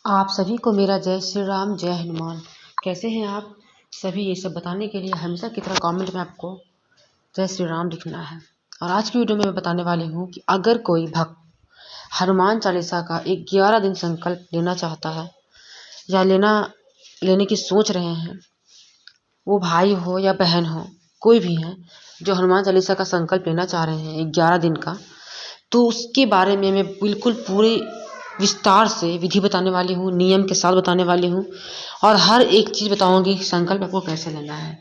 आप सभी को मेरा जय श्री राम, जय हनुमान। कैसे हैं आप सभी? ये सब बताने के लिए हमेशा की तरह कमेंट में आपको जय श्री राम लिखना है। और आज की वीडियो में मैं बताने वाली हूँ कि अगर कोई भक्त हनुमान चालीसा का 11 दिन संकल्प लेना चाहता है या लेने की सोच रहे हैं, वो भाई हो या बहन हो, कोई भी है जो हनुमान चालीसा का संकल्प लेना चाह रहे हैं 11 दिन का, तो उसके बारे में मैं बिल्कुल पूरे विस्तार से विधि बताने वाली हूँ, नियम के साथ बताने वाली हूँ और हर एक चीज़ बताऊँगी कि संकल्प आपको कैसे लेना है।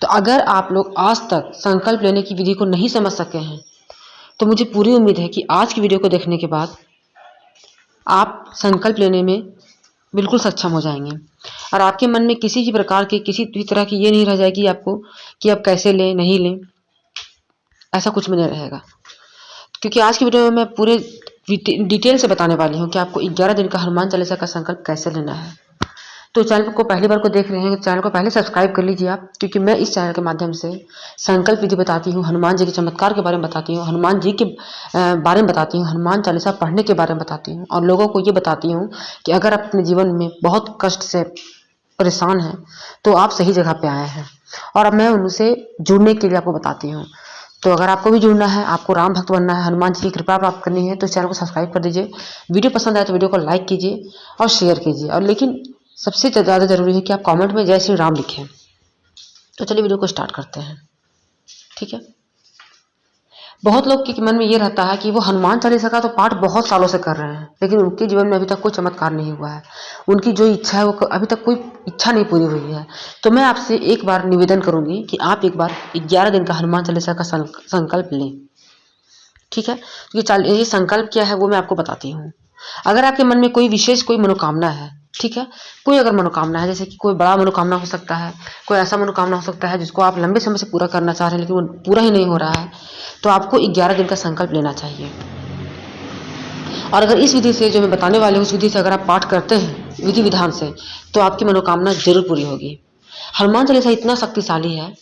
तो अगर आप लोग आज तक संकल्प लेने की विधि को नहीं समझ सके हैं तो मुझे पूरी उम्मीद है कि आज की वीडियो को देखने के बाद आप संकल्प लेने में बिल्कुल सक्षम हो जाएंगे और आपके मन में किसी भी प्रकार की किसी भी तरह की ये नहीं रह जाएगी आपको कि आप कैसे लें नहीं लें, ऐसा कुछ भी नहीं रहेगा। क्योंकि आज की वीडियो में मैं पूरे डिटेल से बताने वाली हूँ कि आपको 11 दिन का हनुमान चालीसा का संकल्प कैसे लेना है। तो चैनल को पहली बार को देख रहे हैं तो चैनल को पहले सब्सक्राइब कर लीजिए आप, क्योंकि मैं इस चैनल के माध्यम से संकल्प विधि बताती हूँ, हनुमान जी के चमत्कार के बारे में बताती हूँ, हनुमान जी के बारे में बताती हूँ, हनुमान चालीसा पढ़ने के बारे में बताती हूँ और लोगों को ये बताती हूँ कि अगर आप अपने जीवन में बहुत कष्ट से परेशान हैं तो आप सही जगह पे आए हैं और अब मैं उनसे जुड़ने के लिए आपको बताती हूँ। तो अगर आपको भी जुड़ना है, आपको राम भक्त बनना है, हनुमान जी की कृपा प्राप्त करनी है तो चैनल को सब्सक्राइब कर दीजिए। वीडियो पसंद आए तो वीडियो को लाइक कीजिए और शेयर कीजिए, और लेकिन सबसे ज़्यादा जरूरी है कि आप कमेंट में जय श्री राम लिखें। तो चलिए वीडियो को स्टार्ट करते हैं, ठीक है। बहुत लोग के मन में ये रहता है कि वो हनुमान चालीसा का तो पाठ बहुत सालों से कर रहे हैं लेकिन उनके जीवन में अभी तक कोई चमत्कार नहीं हुआ है, उनकी जो इच्छा है वो अभी तक कोई इच्छा नहीं पूरी हुई है। तो मैं आपसे एक बार निवेदन करूंगी कि आप एक बार 11 दिन का हनुमान चालीसा का संकल्प लें, ठीक है। ये संकल्प क्या है वो मैं आपको बताती हूँ। अगर आपके मन में कोई विशेष कोई मनोकामना है, ठीक है, कोई अगर मनोकामना है, जैसे कि कोई बड़ा मनोकामना हो सकता है, कोई ऐसा मनोकामना हो सकता है जिसको आप लंबे समय से पूरा करना चाह रहे हैं लेकिन वो पूरा ही नहीं हो रहा है, तो आपको 11 दिन का संकल्प लेना चाहिए। और अगर इस विधि से जो मैं बताने वाली हूँ उस विधि से अगर आप पाठ करते हैं विधि विधान से तो आपकी मनोकामना जरूर पूरी होगी। हनुमान चालीसा इतना शक्तिशाली है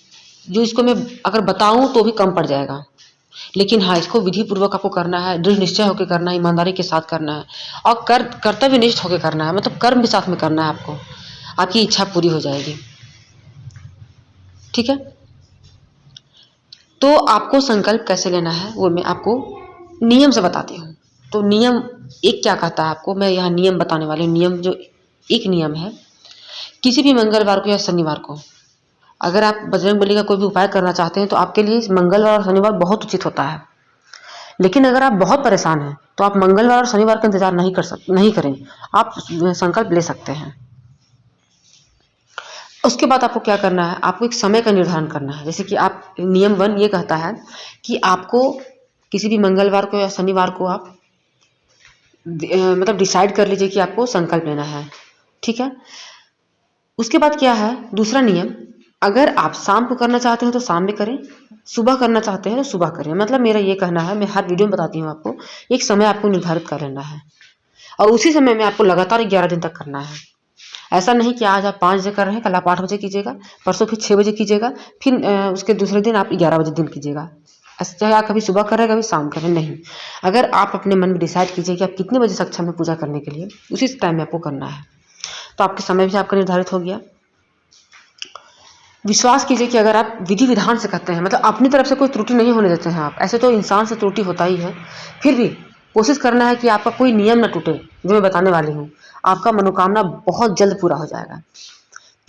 जो इसको मैं अगर बताऊं तो भी कम पड़ जाएगा, लेकिन हाँ, इसको विधि पूर्वक आपको करना है, दृढ़ निश्चय होकर करना है, ईमानदारी के साथ करना है और कर्तव्य निष्ठ होकर करना है, मतलब कर्म के साथ में करना है आपको, आपकी इच्छा पूरी हो जाएगी, ठीक है। तो आपको संकल्प कैसे लेना है वो मैं आपको नियम से बताती हूँ। तो नियम एक क्या कहता है आपको, मैं यहाँ नियम बताने वाली हूँ। नियम जो एक नियम है, किसी भी मंगलवार को या शनिवार को अगर आप बजरंगबली का कोई भी उपाय करना चाहते हैं तो आपके लिए मंगलवार और शनिवार बहुत उचित होता है। लेकिन अगर आप बहुत परेशान हैं तो आप मंगलवार और शनिवार का इंतजार नहीं करें, आप संकल्प ले सकते हैं। उसके बाद आपको क्या करना है, आपको एक समय का निर्धारण करना है। जैसे कि आप नियम 1 ये कहता है कि आपको किसी भी मंगलवार को या शनिवार को आप मतलब डिसाइड कर लीजिए कि आपको संकल्प लेना है, ठीक है। उसके बाद क्या है दूसरा नियम, अगर आप शाम को करना चाहते हैं तो शाम में करें, सुबह करना चाहते हैं तो सुबह करें। मतलब मेरा ये कहना है, मैं हर वीडियो में बताती हूँ आपको, एक समय आपको निर्धारित कर लेना है और उसी समय में आपको लगातार 11 दिन तक करना है। ऐसा नहीं कि आज आप 5 बजे कर रहे हैं, कल आप 8 बजे कीजिएगा, परसों फिर 6 बजे कीजिएगा, फिर उसके दूसरे दिन आप 11 बजे दिन कीजिएगा। चाहे आप कभी सुबह कर रहे हैं कभी शाम कर रहे हैं, नहीं। अगर आप अपने मन में डिसाइड कीजिए कि आप कितने बजे सक्षम है पूजा करने के लिए, उसी टाइम में आपको करना है। तो आपके समय भी आपका निर्धारित हो गया। विश्वास कीजिए कि अगर आप विधि विधान से करते हैं, मतलब अपनी तरफ से कोई त्रुटि नहीं होने देते हैं आप, ऐसे तो इंसान से त्रुटि होता ही है, फिर भी कोशिश करना है कि आपका कोई नियम ना टूटे। जो मैं बताने वाली हूँ आपका मनोकामना बहुत जल्द पूरा हो जाएगा।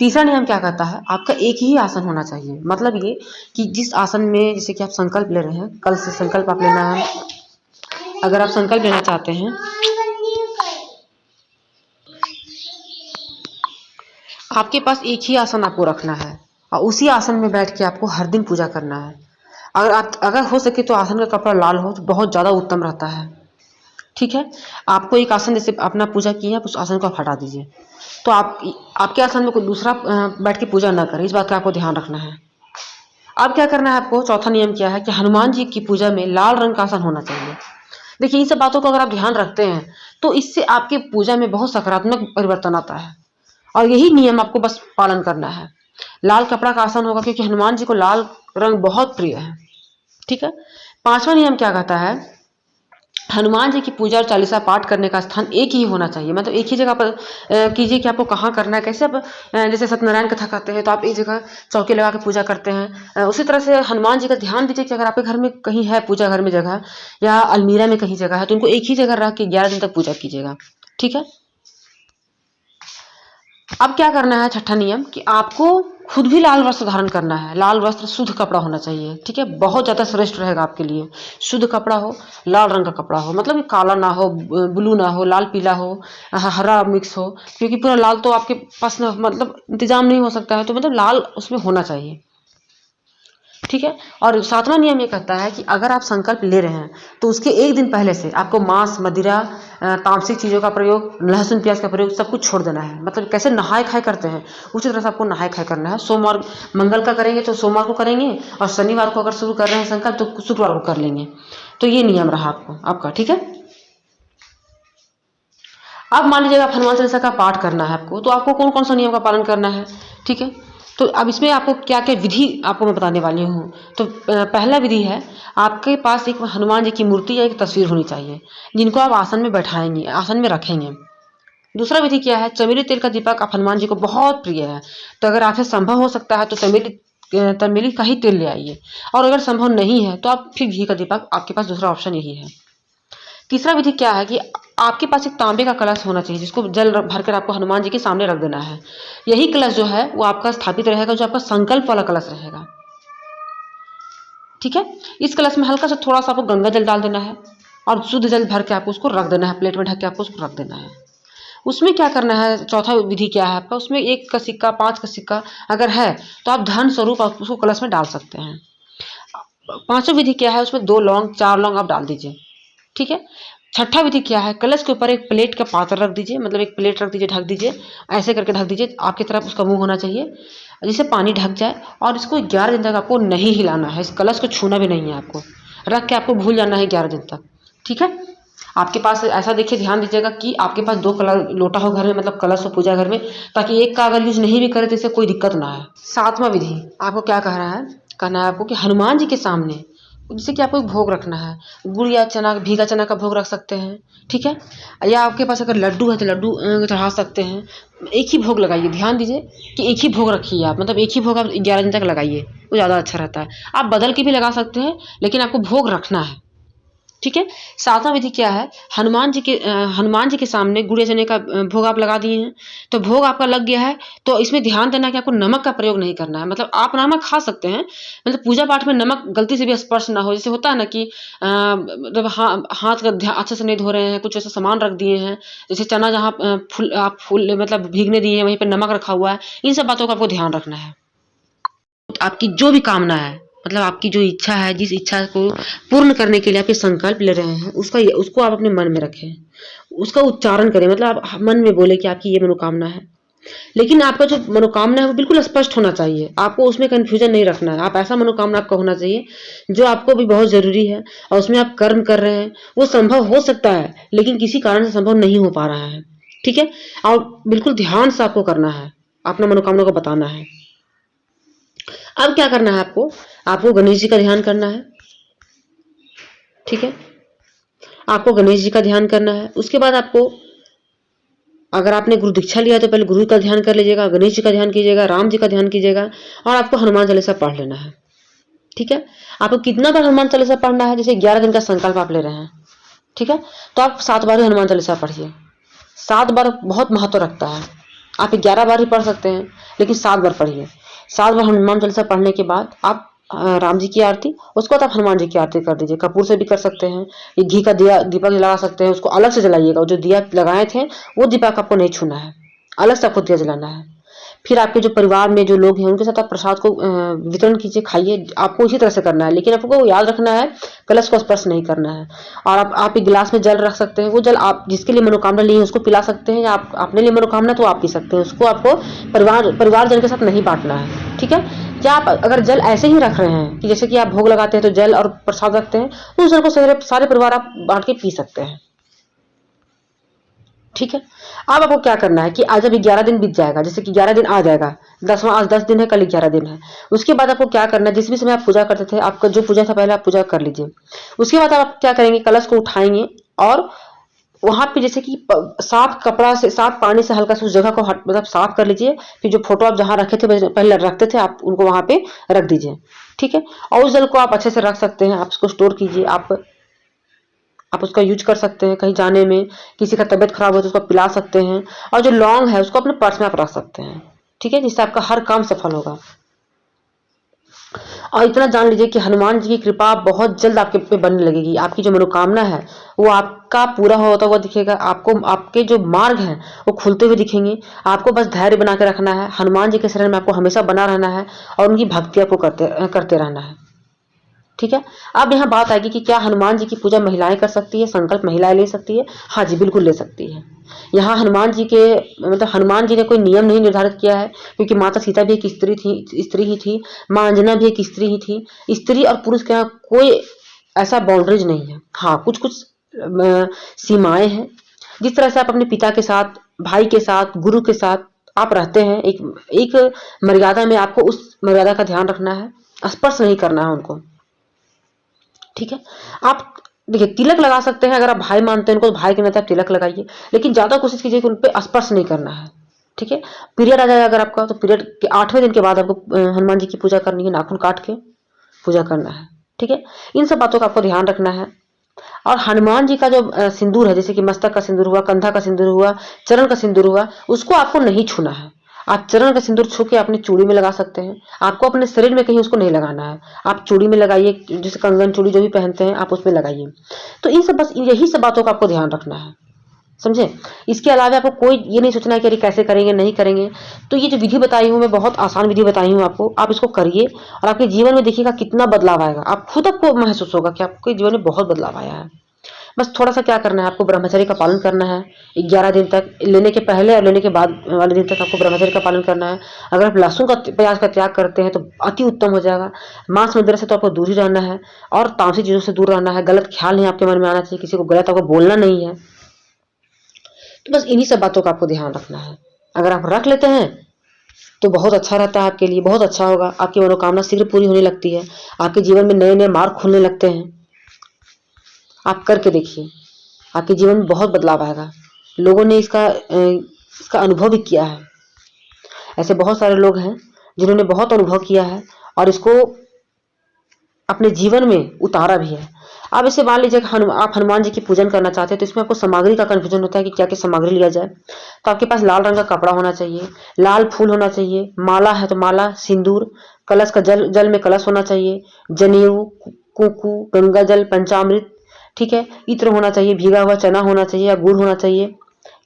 तीसरा नियम क्या कहता है, आपका एक ही आसन होना चाहिए। मतलब ये कि जिस आसन में जैसे कि आप संकल्प ले रहे हैं, कल से संकल्प आप लेना है, अगर आप संकल्प लेना चाहते हैं आपके पास एक ही आसन आपको रखना है और उसी आसन में बैठ के आपको हर दिन पूजा करना है। अगर हो सके तो आसन का कपड़ा लाल हो तो बहुत ज़्यादा उत्तम रहता है, ठीक है। आपको एक आसन जैसे अपना पूजा किया उस आसन को आप हटा दीजिए, तो आपके आसन में कोई दूसरा बैठ के पूजा ना करे, इस बात का आपको ध्यान रखना है। अब क्या करना है आपको, चौथा नियम क्या है कि हनुमान जी की पूजा में लाल रंग का आसन होना चाहिए। देखिए इन सब बातों को अगर आप ध्यान रखते हैं तो इससे आपके पूजा में बहुत सकारात्मक परिवर्तन आता है और यही नियम आपको बस पालन करना है। लाल कपड़ा का आसन होगा क्योंकि हनुमान जी को लाल रंग बहुत प्रिय है, ठीक है। पांचवा नियम क्या कहता है, हनुमान जी की पूजा और चालीसा पाठ करने का स्थान एक ही होना चाहिए, मतलब एक ही जगह पर कीजिए कि आपको कहाँ करना है। कैसे आप जैसे सत्यनारायण कथा करते हैं तो आप एक जगह चौकी लगा के पूजा करते हैं, उसी तरह से हनुमान जी का ध्यान दीजिए कि अगर आपके घर में कहीं है पूजा घर में जगह, या अलमीरा में कहीं जगह है, तो उनको एक ही जगह रख के 11 दिन तक पूजा कीजिएगा। ठीक है। अब क्या करना है, छठा नियम कि आपको खुद भी लाल वस्त्र धारण करना है। लाल वस्त्र शुद्ध कपड़ा होना चाहिए। ठीक है, बहुत ज़्यादा श्रेष्ठ रहेगा आपके लिए। शुद्ध कपड़ा हो, लाल रंग का कपड़ा हो, मतलब कि काला ना हो, ब्लू ना हो, लाल पीला हो, हरा मिक्स हो, क्योंकि पूरा लाल तो आपके पास ना मतलब इंतजाम नहीं हो सकता है, तो मतलब लाल उसमें होना चाहिए। ठीक है। और सातवां नियम ये कहता है कि अगर आप संकल्प ले रहे हैं तो उसके एक दिन पहले से आपको मांस, मदिरा, तामसिक चीज़ों का प्रयोग, लहसुन प्याज का प्रयोग सब कुछ छोड़ देना है। मतलब कैसे नहाए खाए करते हैं उसी तरह से आपको नहाए खाए करना है। सोमवार मंगल का करेंगे तो सोमवार को करेंगे, और शनिवार को अगर शुरू कर रहे हैं संकल्प तो शुक्रवार को कर लेंगे। तो ये नियम रहा आपका। ठीक है। अब मान लीजिएगा आप हनुमान चालीसा का पाठ करना है आपको, तो आपको कौन कौन सा नियम का पालन करना है। ठीक है। तो अब इसमें आपको क्या क्या विधि आपको मैं बताने वाली हूँ। तो पहला विधि है, आपके पास एक हनुमान जी की मूर्ति या एक तस्वीर होनी चाहिए, जिनको आप आसन में बैठाएंगे, आसन में रखेंगे। दूसरा विधि क्या है, चमेली तेल का दीपक आप हनुमान जी को बहुत प्रिय है, तो अगर आपसे संभव हो सकता है तो चमेली का ही तेल ले आइए, और अगर संभव नहीं है तो आप फिर घी का दीपक, आपके पास दूसरा ऑप्शन यही है। तीसरा विधि क्या है कि आपके पास एक तांबे का कलश होना चाहिए, जिसको जल भरकर आपको हनुमान जी के सामने रख देना है। यही कलश जो है वो आपका स्थापित रहेगा, जो आपका संकल्प वाला कलश रहेगा। ठीक है। इस कलश में हल्का सा थोड़ा सा आपको गंगा जल डाल देना है, और शुद्ध जल भर के आपको उसको रख देना है, प्लेट में ढक के आपको उसको रख देना है। उसमें क्या करना है, चौथा विधि क्या है आपका, उसमें 1 का सिक्का, 5 का सिक्का अगर है तो आप धन स्वरूप आप उसको कलश में डाल सकते हैं। पांचवा विधि क्या है, उसमें 2 लौंग, 4 लौंग आप डाल दीजिए। ठीक है। छठा विधि क्या है, कलश के ऊपर एक प्लेट का पात्र रख दीजिए, मतलब एक प्लेट रख दीजिए, ढक दीजिए, ऐसे करके ढक दीजिए, आपकी तरफ उसका मुंह होना चाहिए, जिससे पानी ढक जाए। और इसको 11 दिन तक आपको नहीं हिलाना है, इस कलश को छूना भी नहीं है आपको, रख के आपको भूल जाना है 11 दिन तक। ठीक है। आपके पास ऐसा देखिए, ध्यान दीजिएगा कि आपके पास 2 कलर लोटा हो घर में, मतलब कलश हो पूजा घर में, ताकि एक का अगर यूज नहीं भी करे तो इससे कोई दिक्कत ना है। सातवां विधि आपको क्या कह रहा है, कहना है आपको कि हनुमान जी के सामने जैसे कि आपको एक भोग रखना है, गुड़ या चना, भीगा चना का भोग रख सकते हैं। ठीक है। या आपके पास अगर लड्डू है तो लड्डू चढ़ा सकते हैं। एक ही भोग लगाइए, ध्यान दीजिए कि एक ही भोग रखिए आप, मतलब एक ही भोग आप 11 दिन तक लगाइए, वो ज़्यादा अच्छा रहता है। आप बदल के भी लगा सकते हैं, लेकिन आपको भोग रखना है। ठीक है। सातवां विधि क्या है, हनुमान जी के सामने गुड़ या चने का भोग आप लगा दिए हैं, तो भोग आपका लग गया है, तो इसमें ध्यान देना है कि आपको नमक का प्रयोग नहीं करना है। मतलब आप नमक खा सकते हैं, मतलब पूजा पाठ में नमक गलती से भी स्पर्श ना हो। जैसे होता है ना कि मतलब हाथ का अच्छे से नहीं धो रहे हैं, कुछ ऐसा सामान रख दिए हैं, जैसे चना जहाँ फूल मतलब भीगने दिए हैं वहीं पर नमक रखा हुआ है, इन सब बातों का आपको ध्यान रखना है। आपकी जो भी कामना है, मतलब आपकी जो इच्छा है, जिस इच्छा को पूर्ण करने के लिए आप ये संकल्प ले रहे हैं, उसको आप अपने मन में रखें, उसका उच्चारण करें, मतलब आप मन में बोले कि आपकी ये मनोकामना है। लेकिन आपका जो मनोकामना है वो बिल्कुल स्पष्ट होना चाहिए, आपको उसमें कंफ्यूजन नहीं रखना है। आप ऐसा मनोकामना आपका होना चाहिए जो आपको भी बहुत जरूरी है, और उसमें आप कर्म कर रहे हैं, वो संभव हो सकता है लेकिन किसी कारण से संभव नहीं हो पा रहा है। ठीक है। और बिल्कुल ध्यान से आपको करना है, अपना मनोकामना को बताना है। अब क्या करना है आपको गणेश जी का ध्यान करना है। ठीक है। आपको गणेश जी का ध्यान करना है। उसके बाद आपको, अगर आपने गुरु दीक्षा लिया तो पहले गुरु का ध्यान कर लीजिएगा, गणेश जी का ध्यान कीजिएगा, राम जी का ध्यान कीजिएगा, और आपको हनुमान चालीसा पढ़ लेना है। ठीक है। आपको कितना बार हनुमान चालीसा पढ़ना है, जैसे 11 दिन का संकल्प आप ले रहे हैं, ठीक है, तो आप 7 बार ही हनुमान चालीसा पढ़िए। 7 बार बहुत महत्व रखता है। आप 11 बार ही पढ़ सकते हैं, लेकिन 7 बार पढ़िए। 7 बार हनुमान चालीसा पढ़ने के बाद आप राम जी की आरती, उसके बाद आप हनुमान जी की आरती कर दीजिए। कपूर से भी कर सकते हैं, ये घी का दिया दीपक लगा सकते हैं, उसको अलग से जलाइएगा। जो दिया लगाए थे वो दीपक आपको नहीं छूना है, अलग से आपको दिया जलाना है। फिर आपके जो परिवार में जो लोग हैं उनके साथ आप प्रसाद को वितरण कीजिए, खाइए। आपको इसी तरह से करना है, लेकिन आपको याद रखना है कलश को स्पर्श नहीं करना है। और आप एक गिलास में जल रख सकते हैं, वो जल आप जिसके लिए मनोकामना ली है उसको पिला सकते हैं, या आप अपने लिए मनोकामना तो आप पी सकते हैं, उसको आपको परिवार जन के साथ नहीं बांटना है। ठीक है। या आप अगर जल ऐसे ही रख रहे हैं कि जैसे कि आप भोग लगाते हैं तो जल और प्रसाद रखते हैं, उस जल को सारे परिवार आप बांट के पी सकते हैं। ठीक है। अब आपको क्या करना है कि आज अभी 11 दिन बीत जाएगा, जैसे कि 11 दिन आ जाएगा, 10वां आज 10 दिन है, कल 11 दिन है। उसके बाद आपको क्या करना है, जिस भी समय आप पूजा करते थे, आपका जो पूजा था पहले आप पूजा कर लीजिए। उसके बाद आप क्या करेंगे, कलश को उठाएंगे और वहां पे जैसे कि साफ कपड़ा से, साफ पानी से हल्का सा उस जगह को मतलब साफ कर लीजिए। फिर जो फोटो आप जहां रखे थे, पहले रखते थे, आप उनको वहां पे रख दीजिए। ठीक है। और उस जल को आप अच्छे से रख सकते हैं, आप उसको स्टोर कीजिए। आप उसका यूज कर सकते हैं कहीं जाने में, किसी का तबीयत खराब हो तो उसको पिला सकते हैं। और जो लौंग है उसको अपने पर्स में आप रख सकते हैं। ठीक है, जिससे आपका हर काम सफल होगा। और इतना जान लीजिए कि हनुमान जी की कृपा बहुत जल्द आपके पे बनने लगेगी। आपकी जो मनोकामना है वो आपका पूरा होता हुआ दिखेगा। आपको आपके जो मार्ग हैं वो खुलते हुए दिखेंगे। आपको बस धैर्य बना के रखना है, हनुमान जी के शरण में आपको हमेशा बना रहना है और उनकी भक्ति आपको करते रहना है। ठीक है। अब यहाँ बात आएगी कि क्या हनुमान जी की पूजा महिलाएं कर सकती है, संकल्प महिलाएं ले सकती है? हाँ जी, बिल्कुल ले सकती है। यहाँ हनुमान जी के मतलब हनुमान जी ने कोई नियम नहीं निर्धारित किया है, क्योंकि माता सीता भी एक स्त्री ही थी, माँ अंजना भी एक स्त्री ही थी। स्त्री और पुरुष के यहाँ कोई ऐसा बाउंड्रीज नहीं है। हाँ, कुछ कुछ सीमाएं हैं। जिस तरह से आप अपने पिता के साथ, भाई के साथ, गुरु के साथ आप रहते हैं, एक मर्यादा में, आपको उस मर्यादा का ध्यान रखना है, स्पर्श नहीं करना है उनको। ठीक है। आप देखिए, तिलक लगा सकते हैं, अगर आप भाई मानते हैं उनको तो भाई के नाते आप तिलक लगाइए, लेकिन ज्यादा कोशिश कीजिए कि उन पे स्पर्श नहीं करना है। ठीक है। पीरियड आ जाएगा अगर आपका, तो पीरियड के 8वें दिन के बाद आपको हनुमान जी की पूजा करनी है, नाखून काट के पूजा करना है। ठीक है। इन सब बातों का आपको ध्यान रखना है। और हनुमान जी का जो सिंदूर है, जैसे कि मस्तक का सिंदूर हुआ, कंधा का सिंदूर हुआ, चरण का सिंदूर हुआ, उसको आपको नहीं छूना है। आप चरण का सिंदूर छू के अपनी चूड़ी में लगा सकते हैं। आपको अपने शरीर में कहीं उसको नहीं लगाना है। आप चूड़ी में लगाइए, जैसे कंगन चूड़ी जो भी पहनते हैं आप उसमें लगाइए। तो इन सब बस यही सब बातों का आपको ध्यान रखना है, समझे। इसके अलावा आपको कोई ये नहीं सोचना है कि अरे कैसे करेंगे, नहीं करेंगे। तो ये जो विधि बताई हूँ मैं, बहुत आसान विधि बताई हूँ आपको, आप इसको करिए और आपके जीवन में देखिएगा कितना बदलाव आएगा। आप खुद आपको महसूस होगा कि आपके जीवन में बहुत बदलाव आया है। बस थोड़ा सा क्या करना है, आपको ब्रह्मचर्य का पालन करना है 11 दिन तक। लेने के पहले और लेने के बाद वाले दिन तक आपको ब्रह्मचर्य का पालन करना है। अगर आप लहसुन का, प्याज का त्याग करते हैं तो अति उत्तम हो जाएगा। मांस मदिरा से तो आपको दूर ही रहना है और तामसिक चीजों से दूर रहना है। गलत ख्याल नहीं आपके मन में आना चाहिए, किसी को गलत आपको बोलना नहीं है। तो बस इन्हीं सब बातों का आपको ध्यान रखना है। अगर आप रख लेते हैं तो बहुत अच्छा रहता है, आपके लिए बहुत अच्छा होगा। आपकी मनोकामना शीघ्र पूरी होने लगती है, आपके जीवन में नए नए मार्ग खुलने लगते हैं। आप करके देखिए, आपके जीवन में बहुत बदलाव आएगा। लोगों ने इसका अनुभव भी किया है। ऐसे बहुत सारे लोग हैं जिन्होंने बहुत अनुभव किया है और इसको अपने जीवन में उतारा भी है। अब इसे मान लीजिए आप हनुमान जी की पूजन करना चाहते हैं, तो इसमें आपको सामग्री का कन्फ्यूजन होता है कि क्या क्या सामग्री लिया जाए। तो आपके पास लाल रंग का कपड़ा होना चाहिए, लाल फूल होना चाहिए, माला है तो माला, सिंदूर, कलश का जल में कलश होना चाहिए, जनेऊ, कुकू, गंगा जल, पंचामृत। ठीक है। इत्र होना चाहिए, भीगा हुआ चना होना चाहिए या गुड़ होना चाहिए,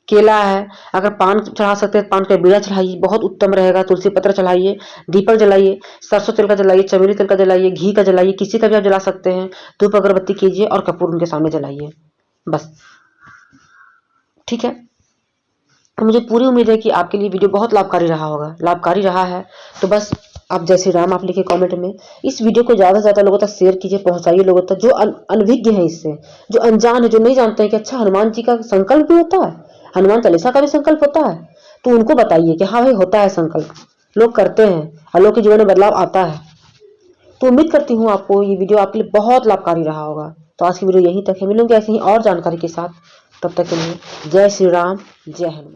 केला है, अगर पान चढ़ा सकते हैं पान का बीड़ा चढ़ाइए, बहुत उत्तम रहेगा। तुलसी पत्र चढ़ाइए, दीपक जलाइए, सरसों तेल का जलाइए, चमेली तेल का जलाइए, घी का जलाइए, किसी का भी आप जला सकते हैं। धूप अगरबत्ती कीजिए और कपूर उनके सामने जलाइए, बस। ठीक है। तो मुझे पूरी उम्मीद है कि आपके लिए वीडियो बहुत लाभकारी रहा होगा। लाभकारी रहा है तो बस आप जय श्री राम आप लिखे कमेंट में। इस वीडियो को ज्यादा से ज्यादा लोगों तक शेयर कीजिए, पहुंचाइए लोगों तक जो अनभिज्ञ है इससे, जो अनजान है, जो नहीं जानते हैं कि अच्छा हनुमान जी का संकल्प भी होता है, हनुमान चालीसा का भी संकल्प होता है। तो उनको बताइए कि हाँ भाई होता है संकल्प, लोग करते हैं और लोग के जीवन में बदलाव आता है। तो उम्मीद करती हूँ आपको ये वीडियो आपके लिए बहुत लाभकारी रहा होगा। तो आज की वीडियो यहीं तक है, मिलूंगी ऐसे ही और जानकारी के साथ। तब तक के लिए जय श्री राम, जय हनुमान।